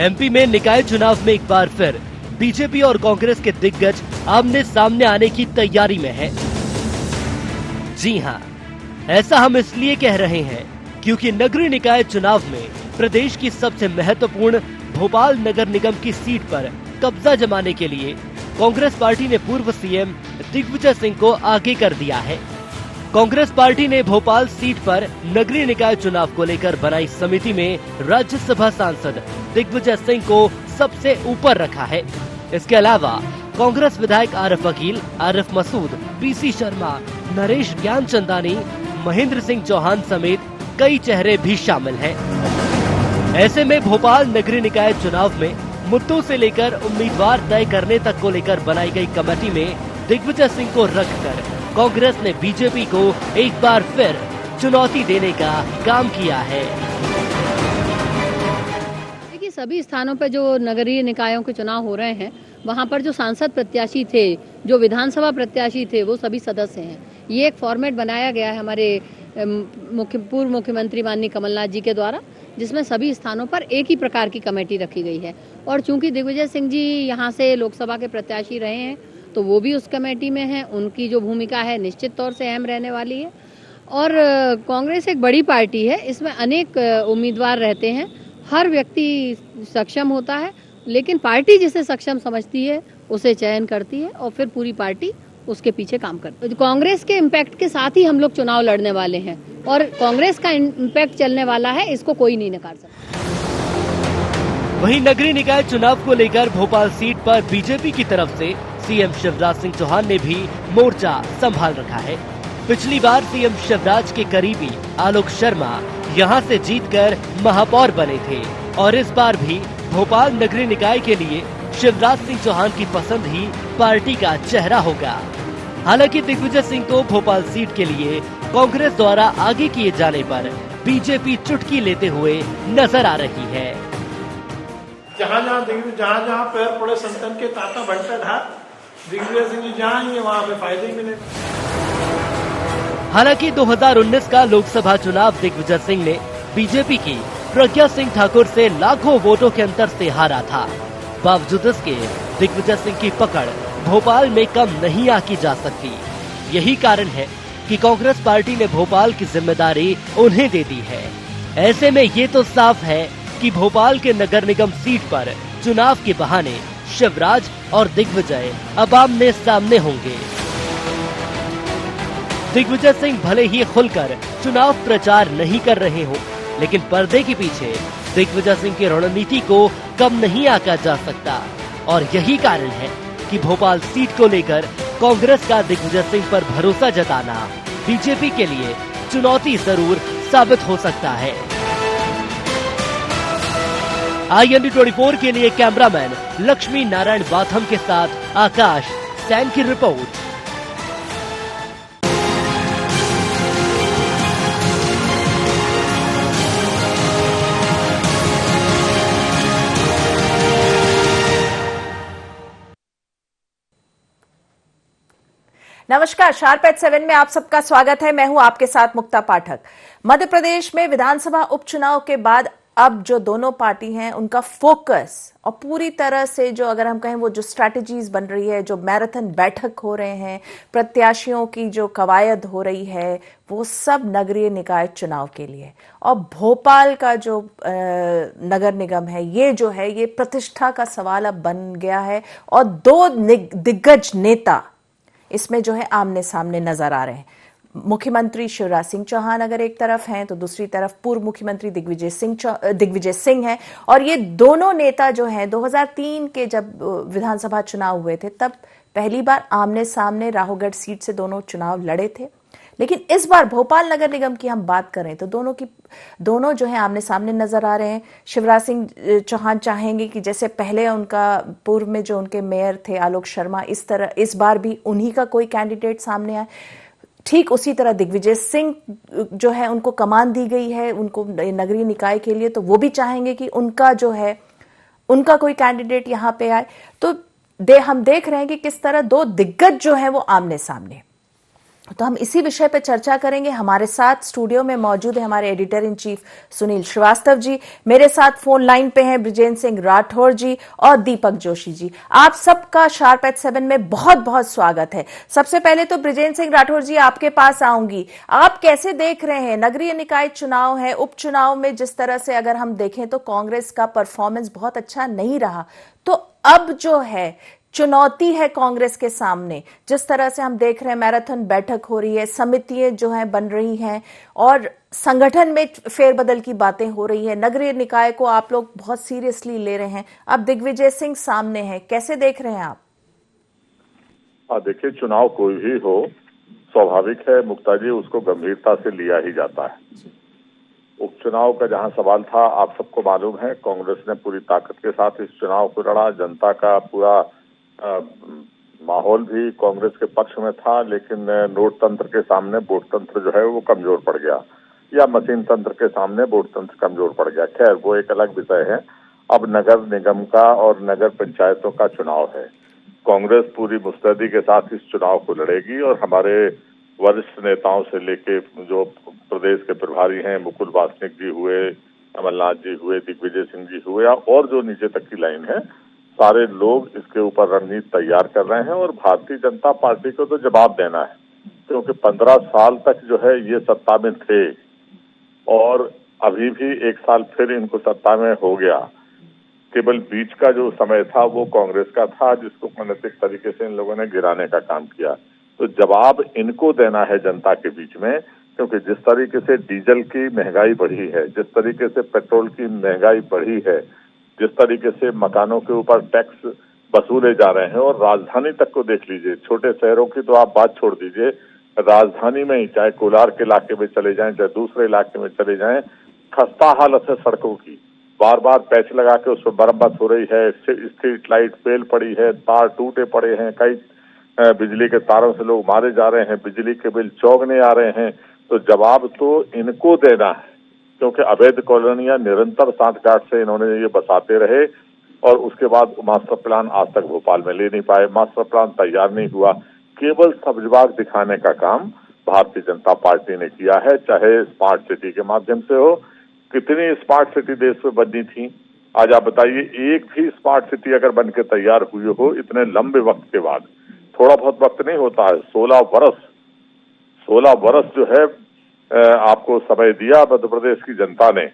MP में निकाय चुनाव में एक बार फिर बीजेपी और कांग्रेस के दिग्गज आमने सामने आने की तैयारी में हैं। जी हां, ऐसा हम इसलिए कह रहे हैं क्योंकि नगरीय निकाय चुनाव में प्रदेश की सबसे महत्वपूर्ण भोपाल नगर निगम की सीट पर कब्जा जमाने के लिए कांग्रेस पार्टी ने पूर्व सीएम दिग्विजय सिंह को आगे कर दिया है। कांग्रेस पार्टी ने भोपाल सीट पर नगरीय निकाय चुनाव को लेकर बनाई समिति में राज्यसभा सांसद दिग्विजय सिंह को सबसे ऊपर रखा है। इसके अलावा कांग्रेस विधायक आरिफ अकील, आरिफ मसूद, पीसी शर्मा, नरेश ज्ञानचंदानी, महेंद्र सिंह चौहान समेत कई चेहरे भी शामिल हैं। ऐसे में भोपाल नगरीय निकाय चुनाव में मुद्दों से लेकर उम्मीदवार तय करने तक को लेकर बनाई गई कमेटी में दिग्विजय सिंह को रखकर कांग्रेस ने बीजेपी को एक बार फिर चुनौती देने का काम किया है। देखिए, सभी स्थानों पर जो नगरीय निकायों के चुनाव हो रहे हैं, वहां पर जो सांसद प्रत्याशी थे, जो विधानसभा प्रत्याशी थे, वो सभी सदस्य हैं। ये एक फॉर्मेट बनाया गया है हमारे पूर्व मुख्यमंत्री माननीय कमलनाथ जी के द्वारा, जिसमें सभी स्थानों पर एक ही प्रकार की कमेटी रखी गई है। और चूंकि दिग्विजय सिंह जी यहाँ से लोकसभा के प्रत्याशी रहे हैं, तो वो भी उस कमेटी में हैं। उनकी जो भूमिका है निश्चित तौर से अहम रहने वाली है। और कांग्रेस एक बड़ी पार्टी है, इसमें अनेक उम्मीदवार रहते हैं, हर व्यक्ति सक्षम होता है, लेकिन पार्टी जिसे सक्षम समझती है उसे चयन करती है और फिर पूरी पार्टी उसके पीछे काम करती है। कांग्रेस के इम्पैक्ट के साथ ही हम लोग चुनाव लड़ने वाले हैं और कांग्रेस का इम्पैक्ट चलने वाला है, इसको कोई नहीं नकार सकता। वहीं नगरीय निकाय चुनाव को लेकर भोपाल सीट पर बीजेपी की तरफ से सीएम शिवराज सिंह चौहान ने भी मोर्चा संभाल रखा है। पिछली बार सीएम शिवराज के करीबी आलोक शर्मा यहां से जीतकर महापौर बने थे और इस बार भी भोपाल नगरीय निकाय के लिए शिवराज सिंह चौहान की पसंद ही पार्टी का चेहरा होगा। हालांकि दिग्विजय सिंह को भोपाल सीट के लिए कांग्रेस द्वारा आगे किए जाने पर बीजेपी चुटकी लेते हुए नजर आ रही है। जहाँ जहाँ पैर पड़े संतन के ताता भटका ढा, दिग्विजय सिंह जी जहाँ आएंगे वहाँ पे फायदे ही मिलेंगे। हालांकि 2019 का लोकसभा चुनाव दिग्विजय सिंह ने बीजेपी की प्रज्ञा सिंह ठाकुर से लाखों वोटों के अंतर से हारा था। बावजूद इसके दिग्विजय सिंह की पकड़ भोपाल में कम नहीं आकी जा सकती। यही कारण है कि कांग्रेस पार्टी ने भोपाल की जिम्मेदारी उन्हें दे दी है। ऐसे में ये तो साफ है कि भोपाल के नगर निगम सीट पर चुनाव के बहाने शिवराज और दिग्विजय अब आमने सामने होंगे। दिग्विजय सिंह भले ही खुलकर चुनाव प्रचार नहीं कर रहे हो, लेकिन पर्दे के पीछे दिग्विजय सिंह की रणनीति को कम नहीं आंका जा सकता और यही कारण है कि भोपाल सीट को लेकर कांग्रेस का दिग्विजय सिंह पर भरोसा जताना बीजेपी के लिए चुनौती जरूर साबित हो सकता है। IND24 के लिए कैमरामैन लक्ष्मी नारायण बाथम के साथ आकाश सैन की रिपोर्ट। नमस्कार, शार्प एट 7 में आप सबका स्वागत है। मैं हूं आपके साथ मुक्ता पाठक। मध्य प्रदेश में विधानसभा उपचुनाव के बाद अब जो दोनों पार्टी हैं उनका फोकस और पूरी तरह से जो अगर हम कहें वो जो स्ट्रैटेजीज बन रही है, जो मैराथन बैठक हो रहे हैं, प्रत्याशियों की जो कवायद हो रही है, वो सब नगरीय निकाय चुनाव के लिए। और भोपाल का जो नगर निगम है, ये जो है ये प्रतिष्ठा का सवाल अब बन गया है और दो दिग्गज नेता इसमें जो है आमने सामने नजर आ रहे हैं। मुख्यमंत्री शिवराज सिंह चौहान अगर एक तरफ हैं तो दूसरी तरफ पूर्व मुख्यमंत्री दिग्विजय सिंह हैं। और ये दोनों नेता जो हैं 2003 के जब विधानसभा चुनाव हुए थे तब पहली बार आमने सामने राहोगढ़ सीट से दोनों चुनाव लड़े थे। लेकिन इस बार भोपाल नगर निगम की हम बात करें तो दोनों जो है आमने सामने नजर आ रहे हैं। शिवराज सिंह चौहान चाहेंगे कि जैसे पहले उनका पूर्व में जो उनके मेयर थे आलोक शर्मा, इस बार भी उन्हीं का कोई कैंडिडेट सामने आए। ठीक उसी तरह दिग्विजय सिंह जो है उनको कमान दी गई है उनको नगरीय निकाय के लिए, तो वो भी चाहेंगे कि उनका जो है उनका कोई कैंडिडेट यहाँ पे आए। तो हम देख रहे हैं कि किस तरह दो दिग्गज जो है वो आमने सामने। तो हम इसी विषय पर चर्चा करेंगे। हमारे साथ स्टूडियो में मौजूद है हमारे editor in chief Sunil Srivastava ji, मेरे साथ फोन लाइन पे हैं बृजेंद्र सिंह राठौर जी और दीपक जोशी जी। आप सबका शार्प एट 7 में बहुत बहुत स्वागत है। सबसे पहले तो बृजेंद्र सिंह राठौर जी आपके पास आऊंगी। आप कैसे देख रहे हैं नगरीय निकाय चुनाव है, उपचुनाव में जिस तरह से अगर हम देखें तो कांग्रेस का परफॉर्मेंस बहुत अच्छा नहीं रहा, तो अब जो है चुनौती है कांग्रेस के सामने, जिस तरह से हम देख रहे हैं मैराथन बैठक हो रही है, समितियां जो हैं बन रही हैं और संगठन में फेरबदल की बातें हो रही है, नगरीय निकाय को आप लोग बहुत सीरियसली ले रहे हैं। अब दिग्विजय सिंह सामने है, कैसे देख रहे हैं आप? देखिए, चुनाव कोई भी हो, स्वाभाविक है मुक्ता जी, उसको गंभीरता से लिया ही जाता है। उपचुनाव का जहां सवाल था, आप सबको मालूम है कांग्रेस ने पूरी ताकत के साथ इस चुनाव को लड़ा। जनता का पूरा माहौल भी कांग्रेस के पक्ष में था, लेकिन नोट तंत्र के सामने वोट तंत्र जो है वो कमजोर पड़ गया, या मशीन तंत्र के सामने वोट तंत्र कमजोर पड़ गया। खैर, वो एक अलग विषय है। अब नगर निगम का और नगर पंचायतों का चुनाव है। कांग्रेस पूरी मुस्तैदी के साथ इस चुनाव को लड़ेगी और हमारे वरिष्ठ नेताओं से लेके जो प्रदेश के प्रभारी हैं, मुकुल वासनिक जी हुए, कमलनाथ जी हुए, दिग्विजय सिंह जी हुए, और जो नीचे तक की लाइन है, सारे लोग इसके ऊपर रणनीति तैयार कर रहे हैं। और भारतीय जनता पार्टी को तो जवाब देना है, क्योंकि 15 साल तक जो है ये सत्ता में थे और अभी भी 1 साल फिर इनको सत्ता में हो गया। केवल बीच का जो समय था वो कांग्रेस का था, जिसको अनैतिक तरीके से इन लोगों ने गिराने का काम किया। तो जवाब इनको देना है जनता के बीच में, क्योंकि जिस तरीके से डीजल की महंगाई बढ़ी है, जिस तरीके से पेट्रोल की महंगाई बढ़ी है, जिस तरीके से मकानों के ऊपर टैक्स वसूले जा रहे हैं, और राजधानी तक को देख लीजिए, छोटे शहरों की तो आप बात छोड़ दीजिए, राजधानी में ही चाहे कोलार के इलाके में चले जाएं, चाहे दूसरे इलाके में चले जाएं, खस्ता हालत है सड़कों की। बार बार पैच लगा के उस पर मरम्मत हो रही है, स्ट्रीट लाइट फेल पड़ी है, तार टूटे पड़े हैं, कई बिजली के तारों से लोग मारे जा रहे हैं, बिजली के बिल चौगने आ रहे हैं। तो जवाब तो इनको देना है, क्योंकि अवैध कॉलोनियां निरंतर सांठगांठ से इन्होंने ये बसाते रहे और उसके बाद मास्टर प्लान आज तक भोपाल में ले नहीं पाए, मास्टर प्लान तैयार नहीं हुआ। केवल सब्जबाग दिखाने का काम भारतीय जनता पार्टी ने किया है, चाहे स्मार्ट सिटी के माध्यम से हो। कितनी स्मार्ट सिटी देश में बननी थी, आज आप बताइए, एक भी स्मार्ट सिटी अगर बन के तैयार हुई हो इतने लंबे वक्त के बाद, थोड़ा बहुत वक्त नहीं होता है, 16 वर्ष जो है आपको समय दिया मध्य प्रदेश की जनता ने,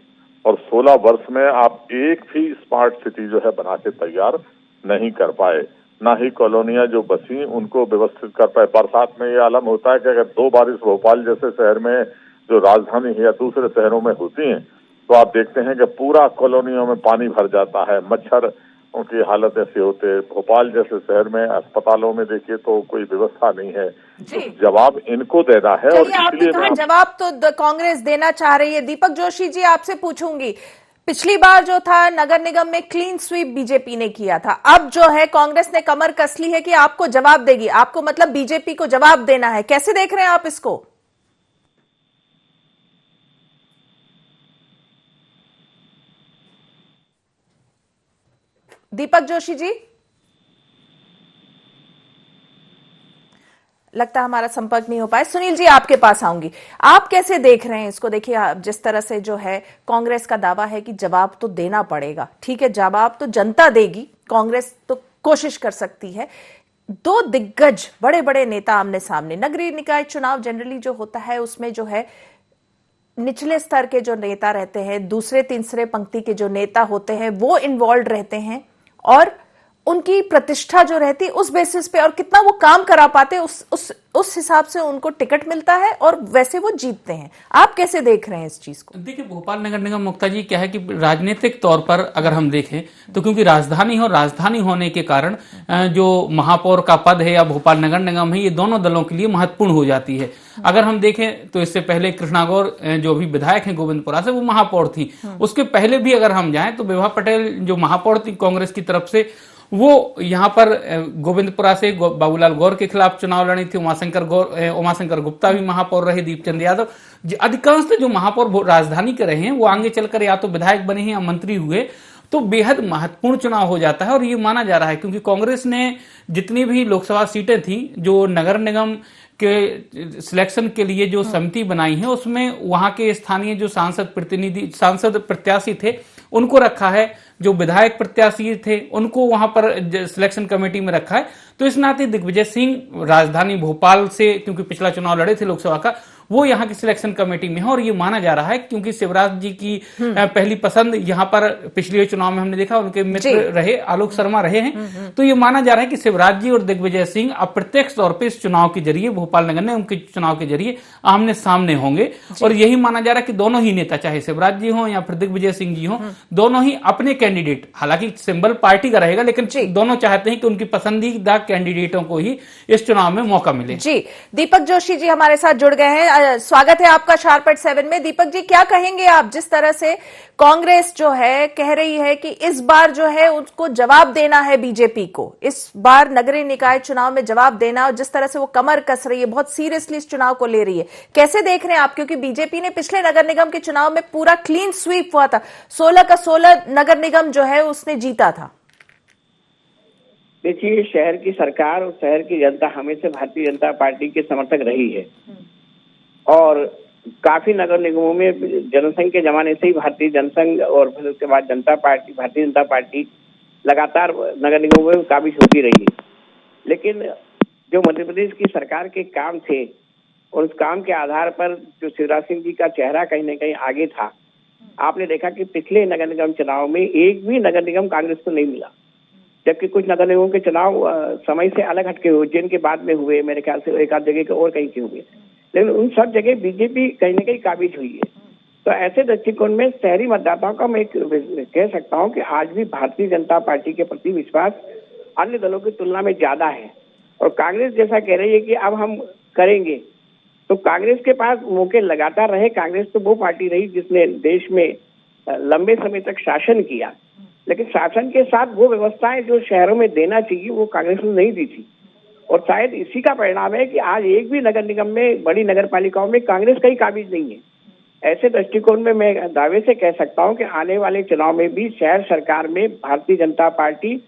और 16 वर्ष में आप एक भी स्मार्ट सिटी जो है बना के तैयार नहीं कर पाए, ना ही कॉलोनियां जो बसी उनको व्यवस्थित कर पाए। बरसात में ये आलम होता है कि अगर 2 बारिश भोपाल जैसे शहर में, जो राजधानी है, या दूसरे शहरों में होती हैं, तो आप देखते हैं कि पूरा कॉलोनियों में पानी भर जाता है, मच्छर उनकी हालत ऐसी होते हैं। भोपाल जैसे शहर में अस्पतालों में देखिए तो कोई व्यवस्था नहीं है। तो जवाब इनको देना है, और इसलिए जवाब तो कांग्रेस देना चाह रही है। दीपक जोशी जी, आपसे पूछूंगी, पिछली बार जो था नगर निगम में क्लीन स्वीप बीजेपी ने किया था, अब जो है कांग्रेस ने कमर कस ली है कि आपको जवाब देगी, आपको मतलब बीजेपी को जवाब देना है। कैसे देख रहे हैं आप इसको? दीपक जोशी जी, लगता है हमारा संपर्क नहीं हो पाया। सुनील जी, आपके पास आऊंगी, आप कैसे देख रहे हैं इसको? देखिए, जिस तरह से जो है कांग्रेस का दावा है कि जवाब तो देना पड़ेगा, ठीक है, जवाब तो जनता देगी, कांग्रेस तो कोशिश कर सकती है। 2 दिग्गज बड़े बड़े नेता आमने सामने। नगरीय निकाय चुनाव जनरली जो होता है उसमें जो है निचले स्तर के जो नेता रहते हैं, दूसरे तीसरे पंक्ति के जो नेता होते हैं, वो इन्वॉल्व रहते हैं और उनकी प्रतिष्ठा जो रहती है उस बेसिस पे, और कितना वो काम करा पाते उस हिसाब से उनको टिकट मिलता है और वैसे वो जीतते हैं। आप कैसे देख रहे हैं इस चीज को? देखिए, भोपाल नगर निगम मुक्ता जी क्या है कि राजनीतिक तौर पर अगर हम देखें तो क्योंकि राजधानी होने के कारण जो महापौर का पद है या भोपाल नगर निगम है, ये दोनों दलों के लिए महत्वपूर्ण हो जाती है। अगर हम देखें तो इससे पहले कृष्णा गौर जो भी विधायक हैं गोविंदपुरा से, वो महापौर थी। उसके पहले भी अगर हम जाएं तो विभा पटेल जो महापौर थी कांग्रेस की तरफ से, वो यहाँ पर गोविंदपुरा से बाबूलाल गौर के खिलाफ चुनाव लड़ी थी। उमाशंकर गुप्ता भी महापौर रहे, दीपचंद यादव। अधिकांश जो महापौर राजधानी के रहे हैं वो आगे चलकर या तो विधायक बने हैं या मंत्री हुए, तो बेहद महत्वपूर्ण चुनाव हो जाता है। और ये माना जा रहा है क्योंकि कांग्रेस ने जितनी भी लोकसभा सीटें थी जो नगर निगम के सिलेक्शन के लिए जो समिति बनाई है उसमें वहां के स्थानीय जो सांसद प्रत्याशी थे उनको रखा है, जो विधायक प्रत्याशी थे उनको वहां पर सिलेक्शन कमेटी में रखा है। तो इस नाते दिग्विजय सिंह राजधानी भोपाल से, क्योंकि पिछला चुनाव लड़े थे लोकसभा का, वो यहाँ की सिलेक्शन कमेटी में है। और ये माना जा रहा है क्योंकि शिवराज जी की पहली पसंद यहाँ पर पिछले चुनाव में हमने देखा उनके मित्र रहे आलोक शर्मा रहे हैं। तो ये माना जा रहा है कि शिवराज जी और दिग्विजय सिंह अप्रत्यक्ष तौर पर इस चुनाव के जरिए, भोपाल नगर निगम के चुनाव के जरिए आमने सामने होंगे। और यही माना जा रहा है कि दोनों ही नेता, चाहे शिवराज जी हो या फिर दिग्विजय सिंह जी हो, दोनों ही अपने कैंडिडेट, हालांकि सिंबल पार्टी का रहेगा, लेकिन दोनों चाहते हैं कि उनकी पसंदीदा कैंडिडेटों को ही इस चुनाव में मौका मिले। जी, दीपक जोशी जी हमारे साथ जुड़ गए हैं। स्वागत है आपका शार्प एट 7 में। दीपक जी, क्या कहेंगे आप, जिस तरह से कांग्रेस जो है कह रही है कि इस बार जो है उसको जवाब देना है बीजेपी को, इस बार नगरीय निकाय चुनाव में जवाब देना, और जिस तरह से वो कमर कस रही है, बहुत सीरियसली इस चुनाव को ले रही है, कैसे देख रहे हैं आप? क्योंकि बीजेपी ने पिछले नगर निगम के चुनाव में पूरा क्लीन स्वीप हुआ था, 16 का 16 नगर निगम जो है उसने जीता था। देखिए, शहर की सरकार और शहर की जनता हमेशा भारतीय जनता पार्टी के समर्थक रही है और काफी नगर निगमों में जनसंघ के जमाने से ही भारतीय जनसंघ और फिर उसके बाद भारतीय जनता पार्टी लगातार नगर निगमों में काबिज होती रही है। लेकिन जो मध्य प्रदेश की सरकार के काम थे और उस काम के आधार पर जो शिवराज सिंह जी का चेहरा कहीं न कहीं आगे था, आपने देखा कि पिछले नगर निगम चुनाव में एक भी नगर निगम कांग्रेस को नहीं मिला, जबकि कुछ नगर निगमों के चुनाव समय से अलग हटके हुए, जिनके बाद में हुए, मेरे ख्याल से एक आध जगह के और कहीं के हुए, लेकिन उन सब जगह बीजेपी कहीं न कहीं काबिज हुई है। तो ऐसे दृष्टिकोण में शहरी मतदाताओं का मैं कह सकता हूं कि आज भी भारतीय जनता पार्टी के प्रति विश्वास अन्य दलों की तुलना में ज्यादा है। और कांग्रेस जैसा कह रही है कि अब हम करेंगे, तो कांग्रेस के पास मौके लगातार रहे। कांग्रेस तो वो पार्टी रही जिसने देश में लंबे समय तक शासन किया, लेकिन शासन के साथ वो व्यवस्थाएं जो शहरों में देना चाहिए वो कांग्रेस ने नहीं दी थी। और शायद इसी का परिणाम है कि आज एक भी नगर निगम में, बड़ी नगर पालिकाओं में कांग्रेस का ही काबिज नहीं है। ऐसे दृष्टिकोण में मैं दावे से कह सकता हूं कि आने वाले चुनाव में भी शहर सरकार में भारतीय जनता पार्टी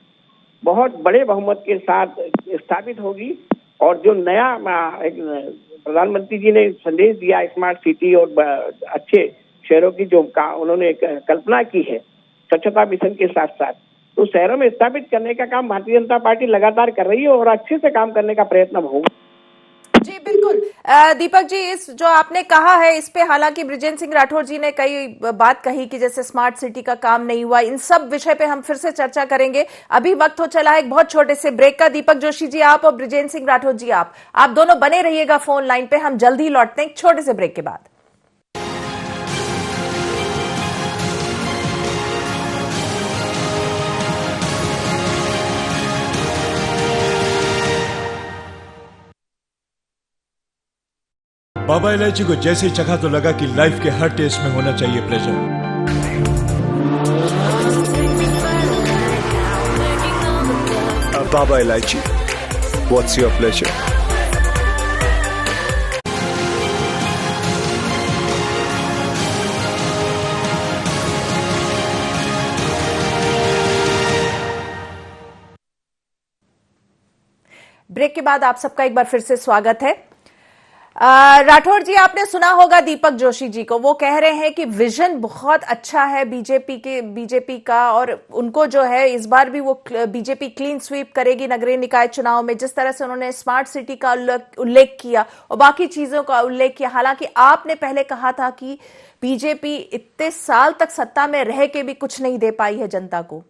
बहुत बड़े बहुमत के साथ स्थापित होगी। और जो नया प्रधानमंत्री जी ने संदेश दिया स्मार्ट सिटी और अच्छे शहरों की जो उन्होंने कल्पना की है स्वच्छता मिशन के साथ साथ, तो शहरों में स्थापित करने का काम भारतीय जनता पार्टी लगातार कर रही है और अच्छे से काम करने का प्रयत्न होगा। जी बिल्कुल। दीपक जी, इस जो आपने कहा है इस पे हालांकि बृजेंद्र सिंह राठौर जी ने कई बात कही कि जैसे स्मार्ट सिटी का काम नहीं हुआ, इन सब विषय पे हम फिर से चर्चा करेंगे। अभी वक्त हो चला है एक बहुत छोटे से ब्रेक का। दीपक जोशी जी आप और बृजेंद्र सिंह राठौर जी आप दोनों बने रहिएगा फोन लाइन पे, हम जल्दी लौटते हैं एक छोटे से ब्रेक के बाद। बाबा इलायची को जैसे चखा तो लगा कि लाइफ के हर टेस्ट में होना चाहिए प्लेजर। बाबा इलायची, व्हाट्स योर प्लेजर? ब्रेक के बाद आप सबका एक बार फिर से स्वागत है। राठौर जी, आपने सुना होगा दीपक जोशी जी को, वो कह रहे हैं कि विजन बहुत अच्छा है बीजेपी का और उनको जो है इस बार भी वो बीजेपी क्लीन स्वीप करेगी नगरीय निकाय चुनाव में। जिस तरह से उन्होंने स्मार्ट सिटी का उल्लेख किया और बाकी चीजों का उल्लेख किया, हालांकि आपने पहले कहा था कि बीजेपी इतने साल तक सत्ता में रह के भी कुछ नहीं दे पाई है जनता को।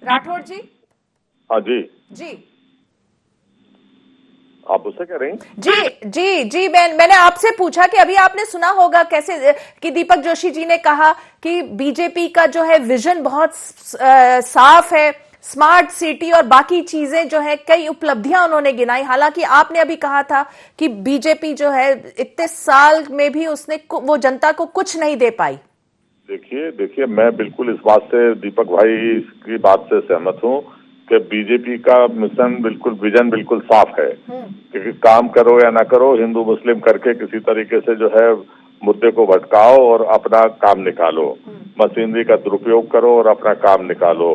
राठौर जी? हाँ जी जी, आप उससे कह रही हैं? जी मैंने आपसे पूछा कि अभी आपने सुना होगा कैसे कि दीपक जोशी जी ने कहा कि बीजेपी का जो है विजन बहुत साफ है, स्मार्ट सिटी और बाकी चीजें जो है कई उपलब्धियां उन्होंने गिनाई। हालांकि आपने अभी कहा था कि बीजेपी जो है इतने साल में भी उसने वो जनता को कुछ नहीं दे पाई। देखिए मैं बिल्कुल इस बात से दीपक भाई की बात से सहमत हूँ कि बीजेपी का मिशन बिल्कुल, विजन बिल्कुल साफ है। क्योंकि काम करो या ना करो, हिंदू मुस्लिम करके किसी तरीके से जो है मुद्दे को भटकाओ और अपना काम निकालो, मशीनरी का दुरुपयोग करो और अपना काम निकालो,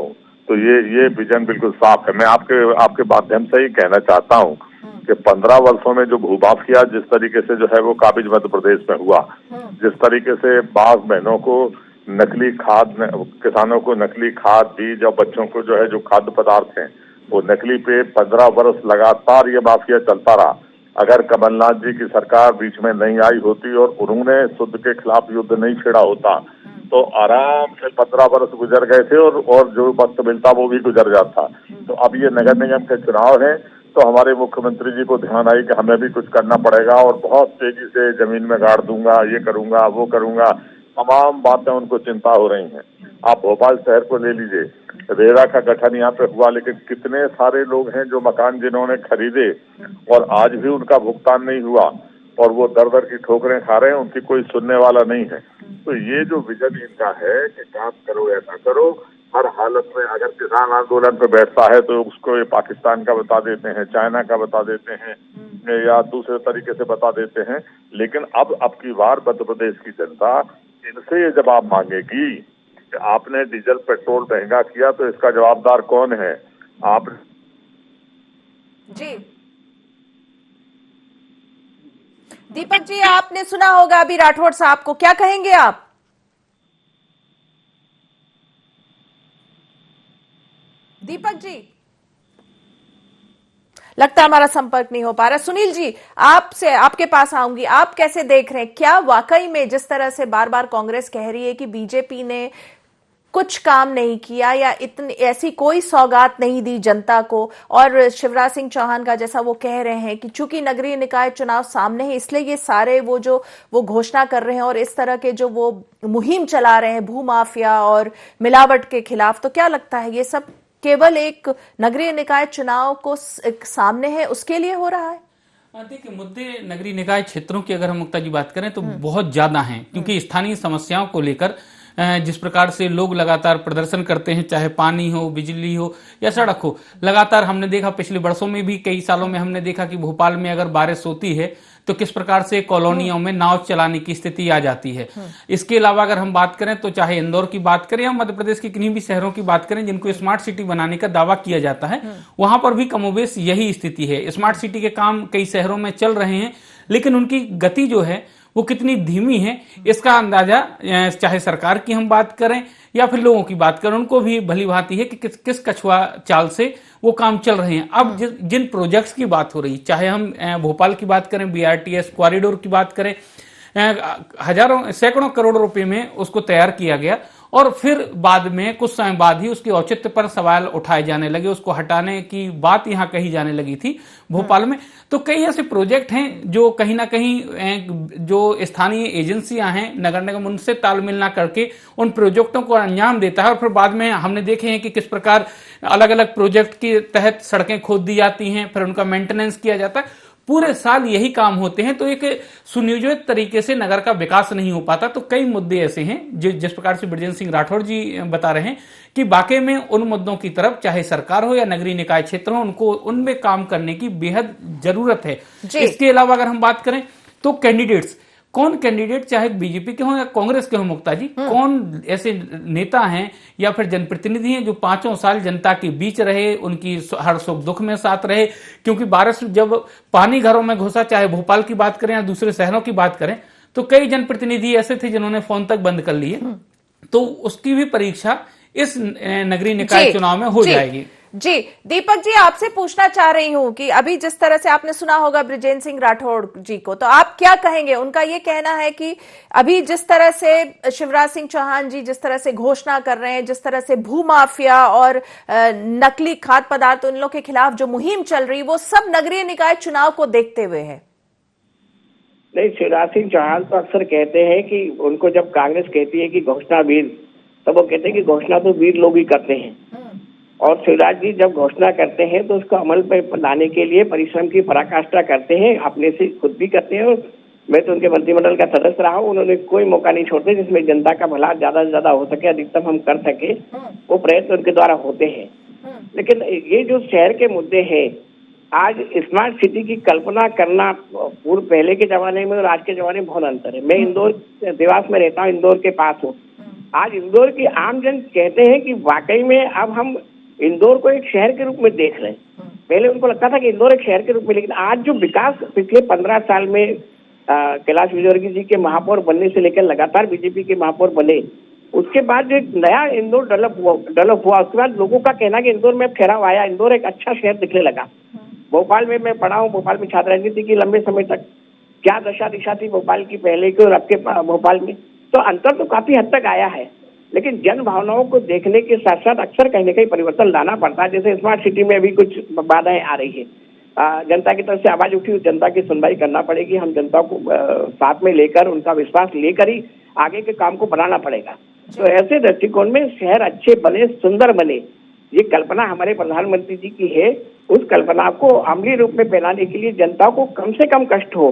तो ये विजन बिल्कुल साफ है। मैं आपके माध्यम से ही कहना चाहता हूँ कि 15 वर्षों में जो भूमाफिया जिस तरीके से जो है वो काबिज मध्य प्रदेश में हुआ, जिस तरीके से बाघ बहनों को नकली खाद, किसानों को नकली खाद, बीज और बच्चों को जो है जो खाद्य पदार्थ हैं वो नकली पे 15 वर्ष लगातार ये माफिया चलता रहा। अगर कमलनाथ जी की सरकार बीच में नहीं आई होती और उन्होंने शुद्ध के खिलाफ युद्ध नहीं छेड़ा होता तो आराम से 15 वर्ष गुजर गए थे और जो वक्त मिलता वो भी गुजर जाता। तो अब ये नगर निगम के चुनाव है तो हमारे मुख्यमंत्री जी को ध्यान आई कि हमें भी कुछ करना पड़ेगा और बहुत तेजी से जमीन में गाड़ दूंगा, ये करूंगा, वो करूंगा, तमाम बातें उनको चिंता हो रही हैं। आप भोपाल शहर को ले लीजिए, रेरा का गठन यहाँ पे हुआ, लेकिन कितने सारे लोग हैं जो मकान जिन्होंने खरीदे और आज भी उनका भुगतान नहीं हुआ और वो दर दर की ठोकरें खा रहे हैं, उनकी कोई सुनने वाला नहीं है। तो ये जो विजन इनका है कि काम करो, ऐसा करो, हर हालत में अगर किसान आंदोलन पे बैठता है तो उसको ये पाकिस्तान का बता देते हैं, चाइना का बता देते हैं या दूसरे तरीके से बता देते हैं। लेकिन अब की बार मध्य प्रदेश की जनता इनसे ये जवाब मांगेगी कि आपने डीजल पेट्रोल महंगा किया तो इसका जवाबदार कौन है? आप जी दीपक जी, आपने सुना होगा अभी राठौड़ साहब को, क्या कहेंगे आप? दीपक जी, लगता है हमारा संपर्क नहीं हो पा रहा। सुनील जी, आपके पास आऊंगी, आप कैसे देख रहे हैं? क्या वाकई में जिस तरह से बार बार कांग्रेस कह रही है कि बीजेपी ने कुछ काम नहीं किया या इतनी ऐसी कोई सौगात नहीं दी जनता को, और शिवराज सिंह चौहान का जैसा वो कह रहे हैं कि चूंकि नगरीय निकाय चुनाव सामने है इसलिए ये सारे वो घोषणा कर रहे हैं और इस तरह के जो वो मुहिम चला रहे हैं भूमाफिया और मिलावट के खिलाफ, तो क्या लगता है ये सब केवल एक नगरीय निकाय चुनाव को सामने है उसके लिए हो रहा है? देखिए, मुद्दे नगरीय निकाय क्षेत्रों की अगर हम मुक्ता जी बात करें तो बहुत ज्यादा हैं, क्योंकि स्थानीय समस्याओं को लेकर जिस प्रकार से लोग लगातार प्रदर्शन करते हैं, चाहे पानी हो, बिजली हो या सड़क हो, लगातार हमने देखा पिछले वर्षों में भी, कई सालों में हमने देखा कि भोपाल में अगर बारिश होती है तो किस प्रकार से कॉलोनियों में नाव चलाने की स्थिति आ जाती है। इसके अलावा अगर हम बात करें तो चाहे इंदौर की बात करें या मध्य प्रदेश के किन्हीं भी शहरों की बात करें जिनको स्मार्ट सिटी बनाने का दावा किया जाता है, वहां पर भी कमोबेश यही स्थिति है। स्मार्ट सिटी के काम कई शहरों में चल रहे हैं, लेकिन उनकी गति जो है वो कितनी धीमी है इसका अंदाजा चाहे सरकार की हम बात करें या फिर लोगों की बात करें, उनको भी भली भांति है कि किस कछुआ चाल से वो काम चल रहे हैं। अब जिन प्रोजेक्ट्स की बात हो रही, चाहे हम भोपाल की बात करें, BRTS कॉरिडोर की बात करें, हजारों सैकड़ों करोड़ रुपए में उसको तैयार किया गया और फिर बाद में कुछ समय बाद ही उसके औचित्य पर सवाल उठाए जाने लगे, उसको हटाने की बात यहां कही जाने लगी थी भोपाल में। तो कई ऐसे प्रोजेक्ट हैं जो कहीं ना कहीं जो स्थानीय एजेंसियां हैं, नगर निगम, उनसे तालमेल ना करके उन प्रोजेक्टों को अंजाम देता है और फिर बाद में हमने देखे हैं कि किस प्रकार अलग अलग प्रोजेक्ट के तहत सड़कें खोद दी जाती हैं, फिर उनका मेंटेनेंस किया जाता है। पूरे साल यही काम होते हैं, तो एक सुनियोजित तरीके से नगर का विकास नहीं हो पाता। तो कई मुद्दे ऐसे हैं जिस प्रकार से बृजेंद्र सिंह राठौड़ जी बता रहे हैं कि वाकई में उन मुद्दों की तरफ चाहे सरकार हो या नगरीय निकाय क्षेत्र हो, उनको उनमें काम करने की बेहद जरूरत है। इसके अलावा अगर हम बात करें तो कैंडिडेट्स, कौन कैंडिडेट चाहे बीजेपी के हों या कांग्रेस के हों मुक्ता जी, कौन ऐसे नेता हैं या फिर जनप्रतिनिधि हैं जो 5 साल जनता के बीच रहे, उनकी हर सुख दुख में साथ रहे? क्योंकि बारिश जब पानी घरों में घुसा, चाहे भोपाल की बात करें या दूसरे शहरों की बात करें, तो कई जनप्रतिनिधि ऐसे थे जिन्होंने फोन तक बंद कर लिए। तो उसकी भी परीक्षा इस नगरीय निकाय चुनाव में हो जाएगी। जी दीपक जी, आपसे पूछना चाह रही हूं कि अभी जिस तरह से आपने सुना होगा बृजेंद्र सिंह राठौड़ जी को, तो आप क्या कहेंगे? उनका ये कहना है कि अभी जिस तरह से शिवराज सिंह चौहान जी जिस तरह से घोषणा कर रहे हैं, जिस तरह से भूमाफिया और नकली खाद्य पदार्थ उन लोगों के खिलाफ जो मुहिम चल रही, वो सब नगरीय निकाय चुनाव को देखते हुए है। नहीं, शिवराज सिंह चौहान तो अक्सर कहते हैं कि उनको जब कांग्रेस कहती है कि घोषणा वीर, तो वो कहते हैं कि घोषणा तो वीर लोग ही करते हैं, और शिवराज जी जब घोषणा करते हैं तो उसको अमल पर लाने के लिए परिश्रम की पराकाष्ठा करते हैं, अपने से खुद भी करते हैं। और मैं तो उनके मंत्रिमंडल का सदस्य रहा हूँ, उन्होंने कोई मौका नहीं छोड़ते जिसमें जनता का भला ज्यादा से ज्यादा हो सके, अधिकतम हम कर सके, वो प्रयत्न उनके द्वारा होते हैं। लेकिन ये जो शहर के मुद्दे हैं, आज स्मार्ट सिटी की कल्पना करना पूर्व पहले के जमाने में और आज के जमाने में बहुत अंतर है। मैं इंदौर देवास में रहता हूँ, इंदौर के पास हूँ। आज इंदौर की आमजन कहते हैं कि वाकई में अब हम इंदौर को एक शहर के रूप में देख रहे हैं। पहले उनको लगता था कि इंदौर एक शहर के रूप में, लेकिन आज जो विकास पिछले 15 साल में कैलाश विजयवर्गीय जी के महापौर बनने से लेकर लगातार बीजेपी के महापौर बने, उसके बाद जो एक नया इंदौर डेवलप हुआ, उसके बाद लोगों का कहना कि इंदौर में ठहराव आया, इंदौर एक अच्छा शहर दिखने लगा। भोपाल में मैं पढ़ा हूँ, भोपाल में छात्र राजनीति की लंबे समय तक क्या दशा दिशा थी भोपाल की पहले की और अब के भोपाल में, तो अंतर तो काफी हद तक आया है। लेकिन जन भावनाओं को देखने के साथ साथ अक्सर कहीं न कहीं परिवर्तन लाना पड़ता है। जैसे स्मार्ट सिटी में भी कुछ बाधाएं आ रही है, जनता की तरफ से आवाज उठी, जनता की सुनवाई करना पड़ेगी। हम जनता को साथ में लेकर, उनका विश्वास लेकर ही आगे के काम को बनाना पड़ेगा। तो ऐसे दृष्टिकोण में शहर अच्छे बने, सुंदर बने, ये कल्पना हमारे प्रधानमंत्री जी की है। उस कल्पना को अमली रूप में फैलाने के लिए जनता को कम से कम कष्ट हो,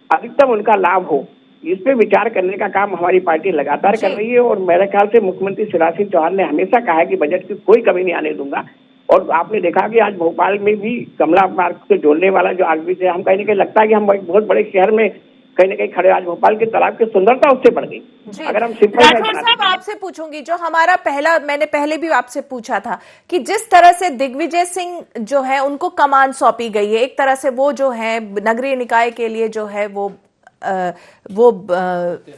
अधिकतम उनका लाभ हो, इस पे विचार करने का काम हमारी पार्टी लगातार कर रही है। और मेरे ख्याल से मुख्यमंत्री शिवराज सिंह चौहान ने हमेशा कहा है कि बजट की कोई कमी नहीं आने दूंगा। और आपने देखा कि आज भोपाल में भी कमला मार्ग से जोड़ने वाला जो आरबीसी है, हम कहीं ना कहीं लगता है कि हम एक बहुत बड़े शहर में कहीं ना कहीं खड़े। आज भोपाल के तालाब की सुंदरता उससे बढ़ गई। अगर हम राठौर साहब आपसे पूछूंगी, जो हमारा मैंने पहले भी आपसे पूछा था कि जिस तरह से दिग्विजय सिंह जो है उनको कमान सौंपी गई है, एक तरह से वो जो है नगरीय निकाय के लिए जो है वो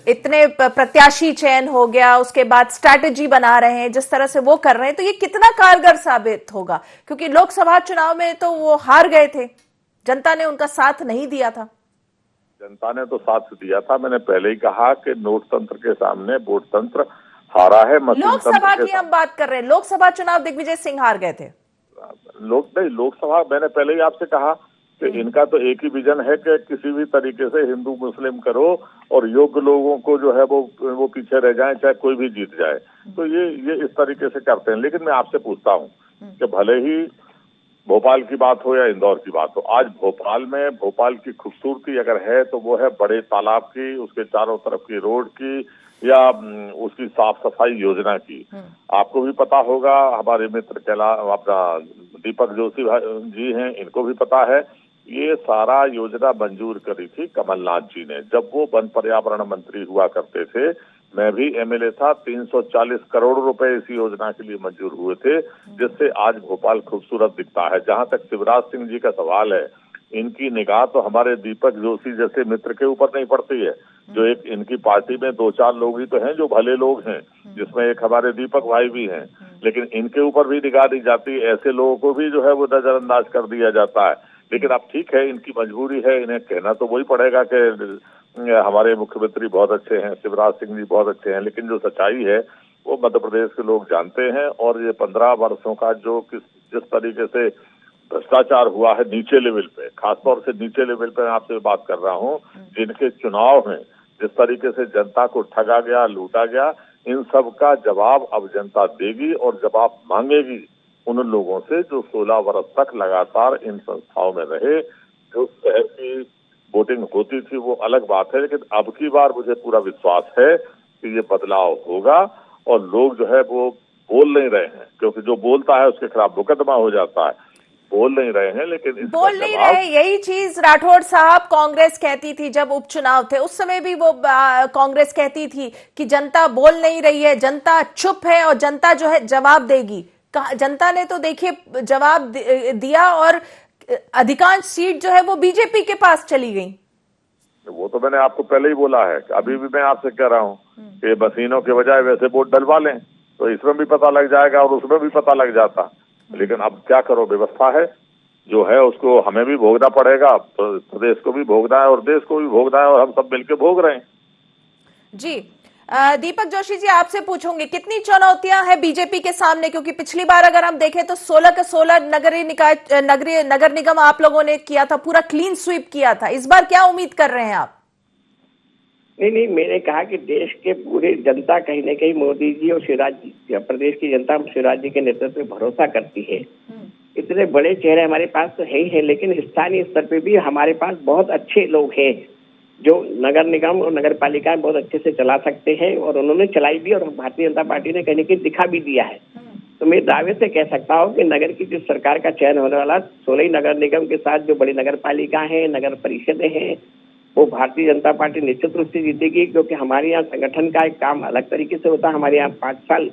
इतने प्रत्याशी चयन हो गया, उसके बाद स्ट्रैटेजी बना रहे हैं, जिस तरह से वो कर रहे हैं, तो ये कितना कारगर साबित होगा? क्योंकि लोकसभा चुनाव में तो वो हार गए थे, जनता ने उनका साथ नहीं दिया था। जनता ने तो साथ दिया था। मैंने पहले ही कहा कि नोट तंत्र के सामने वोट तंत्र हारा है। लोकसभा की हम बात कर रहे हैं, लोकसभा चुनाव दिग्विजय सिंह हार गए थे। लोकसभा मैंने पहले ही आपसे कहा कि इनका तो एक ही विजन है कि किसी भी तरीके से हिंदू मुस्लिम करो और योग्य लोगों को जो है वो पीछे रह जाएं, चाहे कोई भी जीत जाए। तो ये इस तरीके से करते हैं। लेकिन मैं आपसे पूछता हूं कि भले ही भोपाल की बात हो या इंदौर की बात हो, आज भोपाल में भोपाल की खूबसूरती अगर है तो वो है बड़े तालाब की, उसके चारों तरफ की रोड की, या उसकी साफ सफाई योजना की। आपको भी पता होगा, हमारे मित्र अपना दीपक जोशी जी हैं, इनको भी पता है। ये सारा योजना मंजूर करी थी कमलनाथ जी ने जब वो वन पर्यावरण मंत्री हुआ करते थे। मैं भी एमएलए था। 340 करोड़ रुपए इस योजना के लिए मंजूर हुए थे, जिससे आज भोपाल खूबसूरत दिखता है। जहां तक शिवराज सिंह जी का सवाल है, इनकी निगाह तो हमारे दीपक जोशी जैसे मित्र के ऊपर नहीं पड़ती है। जो एक इनकी पार्टी में 2-4 लोग ही तो हैं जो भले लोग हैं, जिसमें एक हमारे दीपक भाई भी हैं, लेकिन इनके ऊपर भी निगाह दी जाती है। ऐसे लोगों को भी जो है वो नजरअंदाज कर दिया जाता है। लेकिन अब ठीक है, इनकी मजबूरी है, इन्हें कहना तो वही पड़ेगा कि हमारे मुख्यमंत्री बहुत अच्छे हैं, शिवराज सिंह जी बहुत अच्छे हैं। लेकिन जो सच्चाई है वो मध्य प्रदेश के लोग जानते हैं। और ये 15 वर्षों का जो जिस तरीके से भ्रष्टाचार हुआ है नीचे लेवल पे, खासतौर से नीचे लेवल पे मैं आपसे बात कर रहा हूँ, जिनके चुनाव में जिस तरीके से जनता को ठगा गया, लूटा गया, इन सब का जवाब अब जनता देगी और जवाब मांगेगी उन लोगों से जो 16 वर्ष तक लगातार इन संस्थाओं में रहे। जो शहर की वोटिंग होती थी वो अलग बात है, लेकिन अब की बार मुझे पूरा विश्वास है कि ये बदलाव होगा। और लोग जो है वो बोल नहीं रहे हैं, क्योंकि जो बोलता है उसके खिलाफ मुकदमा हो जाता है। बोल नहीं रहे हैं, लेकिन बोल नहीं रहे। यही चीज राठौड़ साहब कांग्रेस कहती थी जब उपचुनाव थे, उस समय भी वो कांग्रेस कहती थी कि जनता बोल नहीं रही है, जनता चुप है और जनता जो है जवाब देगी। जनता ने तो देखिए जवाब दिया और अधिकांश सीट जो है वो बीजेपी के पास चली गई। वो तो मैंने आपको पहले ही बोला है, अभी भी मैं आपसे कह रहा हूँ कि मशीनों के बजाय वैसे वोट डलवा लें तो इसमें भी पता लग जाएगा और उसमें भी पता लग जाता। लेकिन अब क्या करो, व्यवस्था है जो है उसको हमें भी भोगना पड़ेगा, तो प्रदेश को भी भोगना है और देश को भी भोगना है, और हम सब मिलकर भोग रहे हैं। जी दीपक जोशी जी, आपसे पूछूंगी कितनी चुनौतियां हैं बीजेपी के सामने, क्योंकि पिछली बार अगर हम देखें तो 16 के 16 नगर निगम आप लोगों ने किया था, पूरा क्लीन स्वीप किया था। इस बार क्या उम्मीद कर रहे हैं आप? नहीं, मैंने कहा कि देश के पूरे जनता कहीं न कहीं मोदी जी और शिवराज जी, प्रदेश की जनता शिवराज जी के नेतृत्व में भरोसा करती है। इतने बड़े चेहरे हमारे पास तो है ही है, लेकिन स्थानीय स्तर पे भी हमारे पास बहुत अच्छे लोग हैं जो नगर निगम और नगर पालिकाएं बहुत अच्छे से चला सकते हैं, और उन्होंने चलाई भी, और भारतीय जनता पार्टी ने कहीं न कहीं दिखा भी दिया है। तो मैं दावे से कह सकता हूँ कि नगर की जो सरकार का चयन होने वाला 16 नगर निगम के साथ जो बड़ी नगर पालिका है, नगर परिषदें हैं, वो भारतीय जनता पार्टी निश्चित रूप से जीतेगी। क्योंकि हमारे यहाँ संगठन का एक काम अलग तरीके से होता है। हमारे यहाँ 5 साल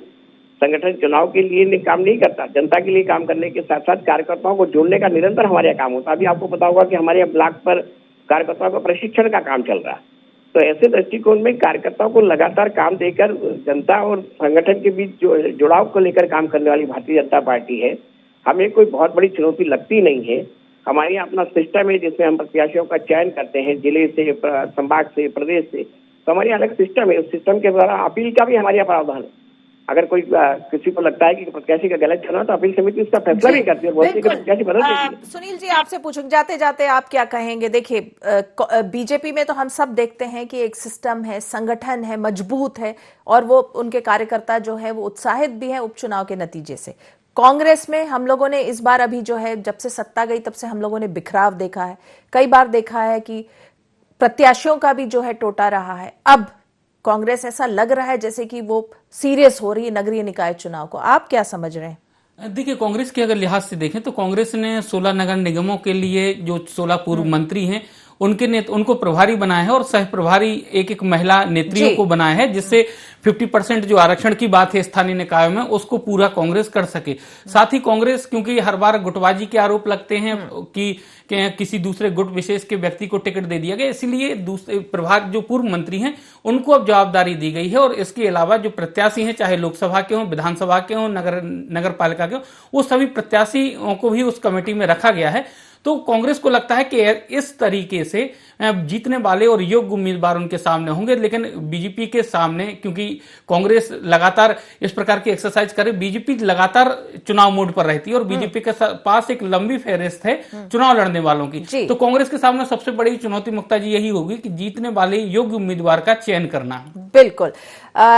संगठन चुनाव के लिए काम नहीं करता, जनता के लिए काम करने के साथ साथ कार्यकर्ताओं को जोड़ने का निरंतर हमारे यहाँ काम होता है। अभी आपको पता होगा कि हमारे यहाँ ब्लॉक पर कार्यकर्ताओं को प्रशिक्षण का काम चल रहा है। तो ऐसे दृष्टिकोण में कार्यकर्ताओं को लगातार काम देकर जनता और संगठन के बीच जो जुड़ाव को लेकर काम करने वाली भारतीय जनता पार्टी है, हमें कोई बहुत बड़ी चुनौती लगती नहीं है। हमारे यहाँ अपना सिस्टम है जिसमें हम प्रत्याशियों का चयन करते हैं जिले से, संभाग से, प्रदेश से। तो हमारे यहाँ अलग सिस्टम है। उस सिस्टम के द्वारा अपील का भी हमारे यहाँ प्रावधान है। अगर कोई किसी को लगता है कि प्रत्याशी का गलत चुनाव तो अपील समिति उसका फैसला भी करती है और बोलती है कि प्रत्याशी बदल देती है। सुनील जी, आपसे पूछूं जाते जाते आप क्या कहेंगे? देखिए, बीजेपी में तो हम सब देखते हैं कि एक सिस्टम है, संगठन है, मजबूत है और वो उनके कार्यकर्ता जो है वो उत्साहित भी है उपचुनाव के नतीजे से। कांग्रेस में हम लोगों ने इस बार अभी जो है जब से सत्ता गई तब से हम लोगों ने बिखराव देखा है। कई बार देखा है कि प्रत्याशियों का भी जो है टोटा रहा है। अब कांग्रेस ऐसा लग रहा है जैसे कि वो सीरियस हो रही है नगरीय निकाय चुनाव को। आप क्या समझ रहे हैं? देखिए, कांग्रेस के अगर लिहाज से देखें तो कांग्रेस ने 16 नगर निगमों के लिए जो 16 पूर्व मंत्री हैं उनको प्रभारी बनाया है और सह प्रभारी एक महिला नेत्रियों को बनाया है, जिससे 50% जो आरक्षण की बात है स्थानीय निकायों में उसको पूरा कांग्रेस कर सके। साथ ही कांग्रेस, क्योंकि हर बार गुटबाजी के आरोप लगते हैं कि किसी दूसरे गुट विशेष के व्यक्ति को टिकट दे दिया गया, इसलिए दूसरे प्रभाग जो पूर्व मंत्री हैं उनको अब जवाबदारी दी गई है। और इसके अलावा जो प्रत्याशी हैं, चाहे लोकसभा के हों, विधानसभा के हों, नगर पालिका के हों, वो सभी प्रत्याशियों को भी उस कमेटी में रखा गया है। तो कांग्रेस को लगता है कि इस तरीके से जीतने वाले और योग्य उम्मीदवार उनके सामने होंगे। लेकिन बीजेपी के सामने, क्योंकि कांग्रेस लगातार इस प्रकार की एक्सरसाइज करे, बीजेपी लगातार चुनाव मोड पर रहती है और बीजेपी के पास एक लंबी फहरिस्त है चुनाव लड़ने वालों की। तो कांग्रेस के सामने सबसे बड़ी चुनौती मुक्ता जी यही होगी कि जीतने वाले योग्य उम्मीदवार का चयन करना। बिल्कुल।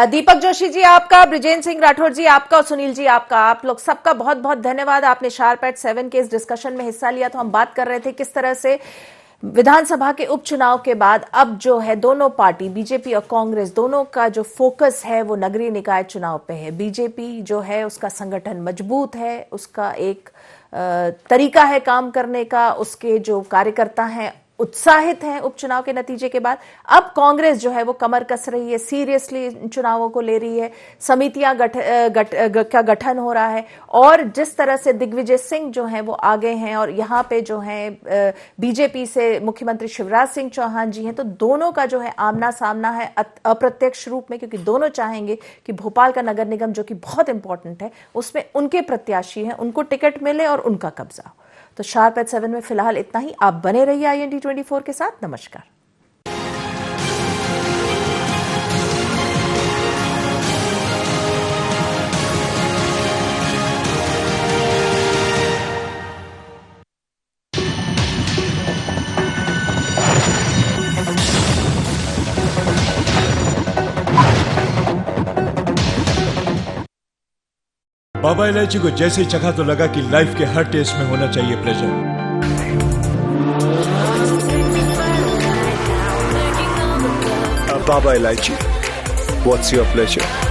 दीपक जोशी जी आपका, ब्रिजेंद्र सिंह राठौर जी आपका और सुनील जी आपका, आप लोग सबका बहुत बहुत धन्यवाद। आपने शार्प एट 7 के इस डिस्कशन में हिस्सा लिया। तो हम बात कर रहे थे किस तरह से विधानसभा के उपचुनाव के बाद अब जो है दोनों पार्टी, बीजेपी और कांग्रेस, दोनों का जो फोकस है वो नगरीय निकाय चुनाव पे है। बीजेपी जो है उसका संगठन मजबूत है, उसका एक तरीका है काम करने का, उसके जो कार्यकर्ता हैं उत्साहित हैं उपचुनाव के नतीजे के बाद। अब कांग्रेस जो है वो कमर कस रही है, सीरियसली चुनावों को ले रही है, समितियां का गठन हो रहा है और जिस तरह से दिग्विजय सिंह जो हैं वो आगे हैं और यहाँ पे जो है बीजेपी से मुख्यमंत्री शिवराज सिंह चौहान जी हैं, तो दोनों का जो है आमना सामना है अप्रत्यक्ष रूप में, क्योंकि दोनों चाहेंगे कि भोपाल का नगर निगम जो कि बहुत इंपॉर्टेंट है उसमें उनके प्रत्याशी हैं, उनको टिकट मिले और उनका कब्जा हो। तो शार्प एट 7 में फिलहाल इतना ही। आप बने रहिए IND 24 के साथ। नमस्कार। बाबा इलायची को जैसे ही चखा तो लगा कि लाइफ के हर टेस्ट में होना चाहिए pleasure. Baba Ilaichi, what's your pleasure?